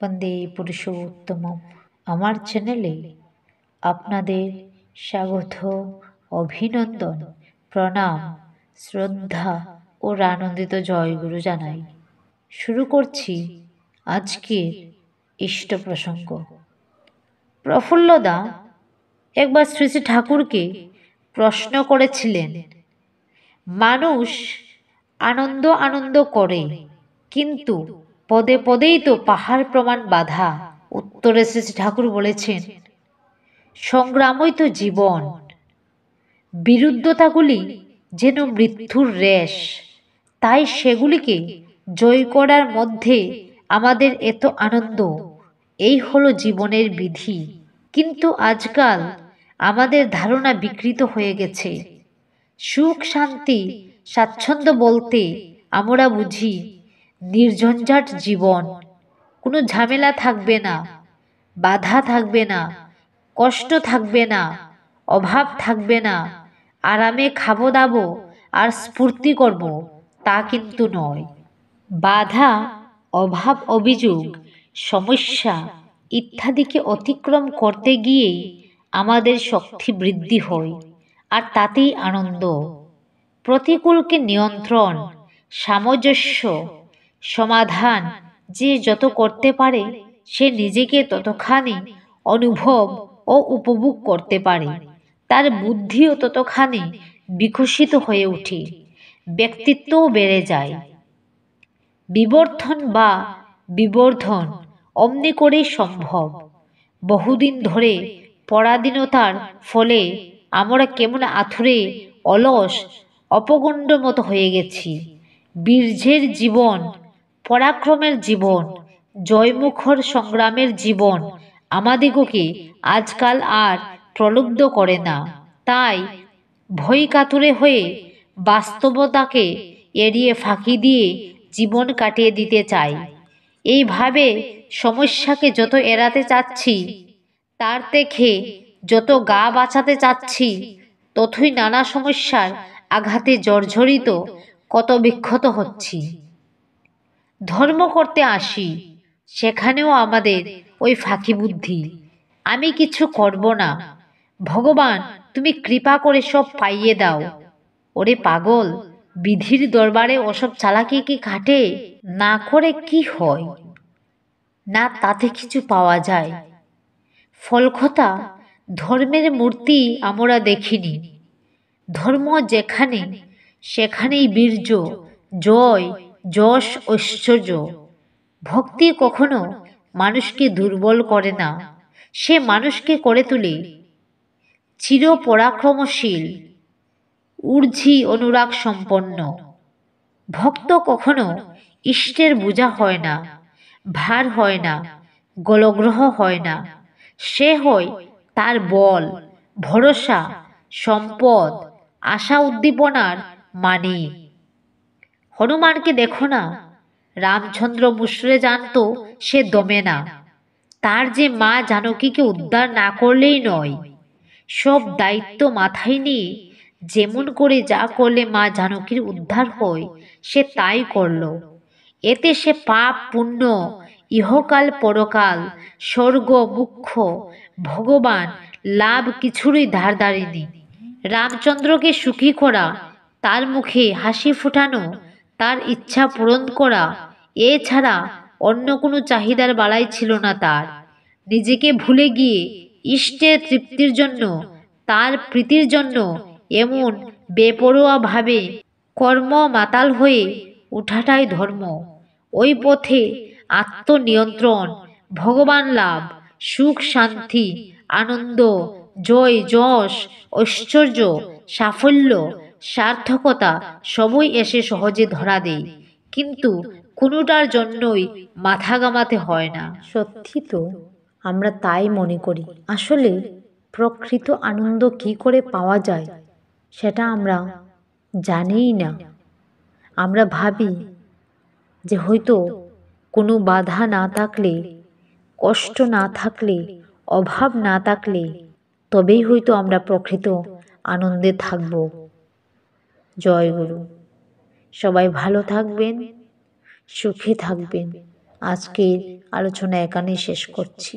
বন্দে পুরুষোত্তমম আমার চ্যানেলে আপনাদের স্বাগত, অভিনন্দন, প্রণাম, শ্রদ্ধা ও আনন্দিত জয়গুরু জানাই। শুরু করছি আজকের ইষ্ট প্রসঙ্গ। প্রফুল্লদা একবার শ্রী শ্রী ঠাকুরকে প্রশ্ন করেছিলেন, মানুষ আনন্দ আনন্দ করে, কিন্তু পদে পদেই তো পাহাড় প্রমাণ বাধা। উত্তরে শ্রী শ্রী ঠাকুর বলেছেন, সংগ্রামই তো জীবন, বিরুদ্ধতাগুলি যেন মৃত্যুর রেশ, তাই সেগুলিকে জয় করার মধ্যে আমাদের এত আনন্দ। এই হলো জীবনের বিধি। কিন্তু আজকাল আমাদের ধারণা বিকৃত হয়ে গেছে। সুখ, শান্তি, স্বাচ্ছন্দ্য বলতে আমরা বুঝি নির্ঝঞ্ঝাট জীবন, কোনো ঝামেলা থাকবে না, বাধা থাকবে না, কষ্ট থাকবে না, অভাব থাকবে না, আরামে খাবো দাবো আর স্ফূর্তি করব, তা কিন্তু নয়। বাধা, অভাব, অভিযোগ, সমস্যা ইত্যাদিকে অতিক্রম করতে গিয়েই আমাদের শক্তি বৃদ্ধি হয়, আর তাতেই আনন্দ। প্রতিকূলকে নিয়ন্ত্রণ, সামঞ্জস্য, সমাধান যে যত করতে পারে, সে নিজেকে ততখানি অনুভব ও উপভোগ করতে পারে, তার বুদ্ধিও ততখানি বিকশিত হয়ে ওঠে, ব্যক্তিত্বও বেড়ে যায়। বিবর্ধন বা বিবর্ধন অমনি করেই সম্ভব। বহুদিন ধরে পরাধীনতার ফলে আমরা কেমন আথুরে, অলস, অপগণ্ড মতো হয়ে গেছি। বীর্যের জীবন, পরাক্রমের জীবন, জয়মুখর সংগ্রামের জীবন আমাদিগকে আজকাল আর প্রলুব্ধ করে না। তাই ভয় কাতুরে হয়ে বাস্তবতাকে এড়িয়ে ফাঁকি দিয়ে জীবন কাটিয়ে দিতে চাই। এইভাবে সমস্যাকে যত এড়াতে চাচ্ছি, তার থেকে যত গা বাঁচাতে চাচ্ছি, ততই নানা সমস্যার আঘাতে জর্জরিত, কত বিক্ষত হচ্ছি। ধর্ম করতে আসি, সেখানেও আমাদের ওই ফাঁকি বুদ্ধি, আমি কিছু করব না, ভগবান তুমি কৃপা করে সব পাইয়ে দাও। ওরে পাগল, বিধির দরবারে ওসব চালাকি কি খাটে? না করে কি হয়? না তাতে কিছু পাওয়া যায়। ফলকথা, ধর্মের মূর্তি আমরা দেখিনি। ধর্ম যেখানে, সেখানেই বীর্য, জয়, যশ, ঐশ্বর্য। ভক্তি কখনো মানুষকে দুর্বল করে না, সে মানুষকে করে তোলে চির পরাক্রমশীল, ঊর্ধ্বী অনুরাগ সম্পন্ন। ভক্ত কখনো ইষ্টের বোঝা হয় না, ভার হয় না, গলগ্রহ হয় না। সে হয় তার বল, ভরসা, সম্পদ, আশা উদ্দীপনার মানিক। হনুমানকে দেখো না, রামচন্দ্র মুষড়ে জানত সে দমে না। তার যে মা জানকীকে উদ্ধার না করলেই নয়, সব দায়িত্ব মাথায় নিয়ে যেমন করে যা করলে মা জানকীর উদ্ধার হয়, সে তাই করল। এতে সে পাপ পুণ্য, ইহকাল পরকাল, স্বর্গ মুখ্য, ভগবান লাভ কিছুরই ধার ধারেনি। রামচন্দ্রকে সুখী করা, তার মুখে হাসি ফোটানো, তার ইচ্ছা পূরণ করা, এছাড়া অন্য কোনো চাহিদার বালাই ছিল না তার। নিজেকে ভুলে গিয়ে ইষ্টের তৃপ্তির জন্য, তার প্রীতির জন্য এমন বেপরোয়া ভাবে কর্ম মাতাল হয়ে ওঠাটাই ধর্ম। ওই পথে আত্মনিয়ন্ত্রণ, ভগবান লাভ, সুখ শান্তি, আনন্দ, জয় যশ, ঐশ্বর্য, সাফল্য, সার্থকতা সবই এসে সহজে ধরা দেয়, কিন্তু কোনোটার জন্যই মাথা ঘামাতে হয় না। সত্যি তো, আমরা তাই মনে করি। আসলে প্রকৃত আনন্দ কি করে পাওয়া যায় সেটা আমরা জানিই না। আমরা ভাবি যে হয়তো কোনো বাধা না থাকলে, কষ্ট না থাকলে, অভাব না থাকলে তবেই হয়তো আমরা প্রকৃত আনন্দে থাকব। জয় গুরু। সবাই ভালো থাকবেন, সুখে থাকবেন। আজকের আলোচনা এখানেই শেষ করছি।